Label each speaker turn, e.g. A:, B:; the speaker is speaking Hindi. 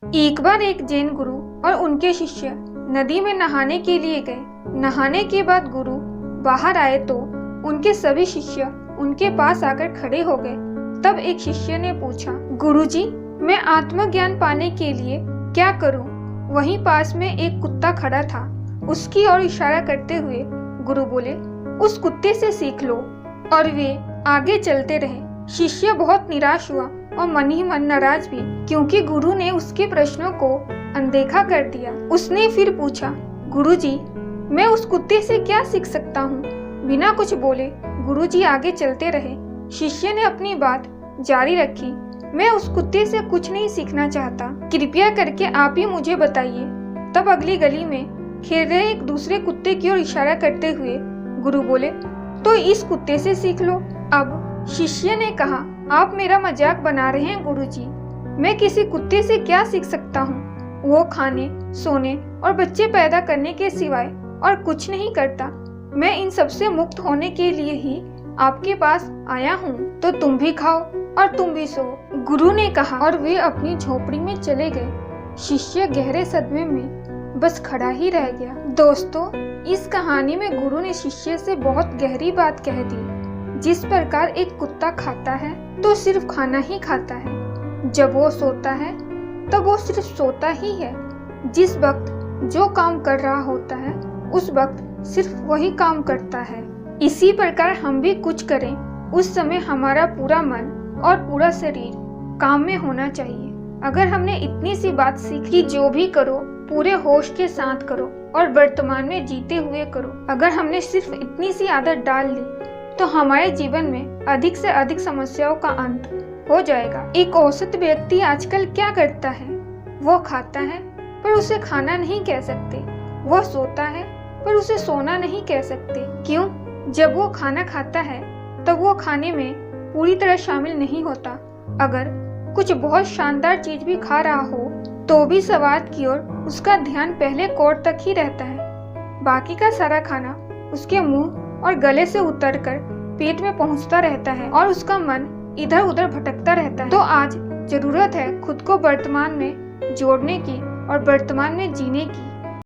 A: एक बार एक जैन गुरु और उनके शिष्य नदी में नहाने के लिए गए। नहाने के बाद गुरु बाहर आए तो उनके सभी शिष्य उनके पास आकर खड़े हो गए। तब एक शिष्य ने पूछा, गुरुजी, मैं आत्मज्ञान पाने के लिए क्या करूं? वहीं पास में एक कुत्ता खड़ा था। उसकी ओर इशारा करते हुए गुरु बोले, उस कुत्ते से सीख लो। और वे आगे चलते रहे। शिष्य बहुत निराश हुआ और मन ही मन नाराज भी, क्योंकि गुरु ने उसके प्रश्नों को अनदेखा कर दिया। उसने फिर पूछा, गुरुजी, मैं उस कुत्ते से क्या सीख सकता हूँ? बिना कुछ बोले गुरुजी आगे चलते रहे। शिष्य ने अपनी बात जारी रखी, मैं उस कुत्ते से कुछ नहीं सीखना चाहता, कृपया करके आप ही मुझे बताइए। तब अगली गली में खेल रहे एक दूसरे कुत्ते की ओर इशारा करते हुए गुरु बोले, तो इस कुत्ते से सीख लो। अब शिष्य ने कहा, आप मेरा मजाक बना रहे हैं गुरुजी, मैं किसी कुत्ते से क्या सीख सकता हूँ? वो खाने, सोने और बच्चे पैदा करने के सिवाय और कुछ नहीं करता। मैं इन सब से मुक्त होने के लिए ही आपके पास आया हूँ, तो तुम भी खाओ और तुम भी सो, गुरु ने कहा। और वे अपनी झोपड़ी में चले गए। शिष्य गहरे सदमे में बस खड़ा ही रह गया। दोस्तों, इस कहानी में गुरु ने शिष्य से बहुत गहरी बात कह दी। जिस प्रकार एक कुत्ता खाता है तो सिर्फ खाना ही खाता है, जब वो सोता है तब वो सिर्फ सोता ही है, जिस वक्त जो काम कर रहा होता है उस वक्त सिर्फ वही काम करता है। इसी प्रकार हम भी कुछ करें, उस समय हमारा पूरा मन और पूरा शरीर काम में होना चाहिए। अगर हमने इतनी सी बात सीखी कि जो भी करो पूरे होश के साथ करो और वर्तमान में जीते हुए करो, अगर हमने सिर्फ इतनी सी आदत डाल ली तो हमारे जीवन में अधिक से अधिक समस्याओं का अंत हो जाएगा। एक औसत व्यक्ति आजकल क्या करता है? वो खाता है पर उसे खाना नहीं कह सकते, वो सोता है पर उसे सोना नहीं कह सकते। क्यों? जब वो खाना खाता है तब वो खाने में पूरी तरह शामिल नहीं होता। अगर कुछ बहुत शानदार चीज भी खा रहा हो तो भी स्वाद की ओर उसका ध्यान पहले कौर तक ही रहता है। बाकी का सारा खाना उसके मुंह और गले से उतरकर पेट में पहुंचता रहता है और उसका मन इधर उधर भटकता रहता है। तो आज जरूरत है खुद को वर्तमान में जोड़ने की और वर्तमान में जीने की।